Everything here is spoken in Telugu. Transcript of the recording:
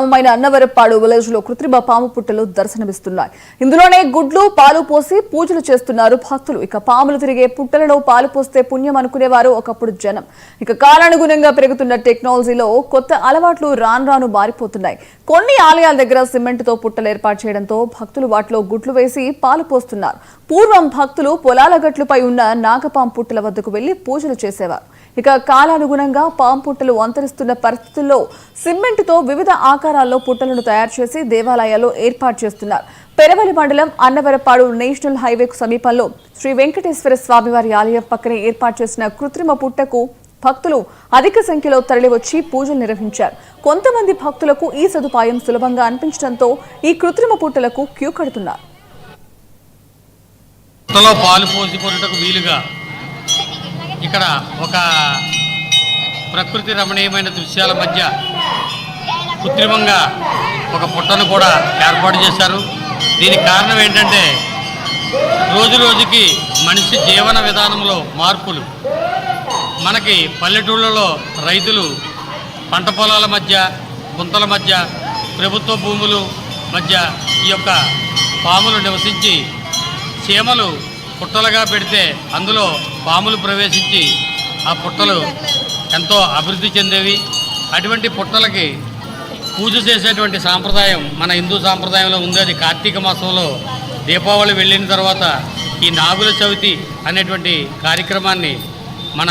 గ్రామమైన అన్నవరపాడు విలేజ్ లో కృత్రిమ పాము పుట్టలు దర్శనమిస్తున్నాయి. ఇందులోనే గుడ్లు పాలు పోసి పూజలు చేస్తున్నారు భక్తులు. ఇక పాములు తిరిగే పుట్టలలో పాలు పోస్తే పుణ్యం అనుకునేవారు ఒకప్పుడు జనం. ఇక కాలానుగుణంగా పెరుగుతున్న టెక్నాలజీలో కొత్త అలవాట్లు రాను మారిపోతున్నాయి. కొన్ని ఆలయాల దగ్గర సిమెంట్ తో పుట్టలు ఏర్పాటు చేయడంతో భక్తులు వాటిలో గుడ్లు వేసి పాలు పోస్తున్నారు. పూర్వం భక్తులు పొలాల గట్లపై ఉన్న నాగపాం పుట్టల వద్దకు వెళ్లి పూజలు చేసేవారు. ఇక కాలానుగుణంగా పాము పుట్టలు అంతరిస్తున్న పరిస్థితుల్లో సిమెంట్ తో వివిధ ఆకారాల్లో పుట్టలను తయారు చేసి దేవాలయాల్లో ఏర్పాటు చేస్తున్నారు. పెరవలి మండలం అన్నవరపాడు నేషనల్ హైవేకు సమీపంలో శ్రీ వెంకటేశ్వర స్వామివారి ఆలయం పక్కనే ఏర్పాటు చేసిన కృత్రిమ పుట్టకు భక్తులు అధిక సంఖ్యలో తరలివచ్చి పూజలు నిర్వహించారు. కొంతమంది భక్తులకు ఈ సదుపాయం సులభంగా అనిపించడంతో ఈ కృత్రిమ పుట్టలకు క్యూ కడుతున్నారు. పాలు పోసి పొరుటకు వీలుగా ఇక్కడ ఒక ప్రకృతి రమణీయమైన దృశ్యాల మధ్య కృత్రిమంగా ఒక పుట్టను కూడా ఏర్పాటు చేశారు. దీనికి కారణం ఏంటంటే రోజు రోజుకి మనిషి జీవన విధానంలో మార్పులు. మనకి పల్లెటూళ్ళలో రైతులు పంట పొలాల మధ్య, గుంతల మధ్య, ప్రభుత్వ భూములు మధ్య ఈ యొక్క పాములు నివసించి చీమలు పుట్టలుగా పెడితే అందులో పాములు ప్రవేశించి ఆ పుట్టలు ఎంతో అభివృద్ధి చెందేవి. అటువంటి పుట్టలకి పూజ చేసేటువంటి సాంప్రదాయం మన హిందూ సాంప్రదాయంలో ఉంది. అది కార్తీక మాసంలో దీపావళి వెళ్ళిన తర్వాత ఈ నాగుల చవితి అనేటువంటి కార్యక్రమాన్ని మన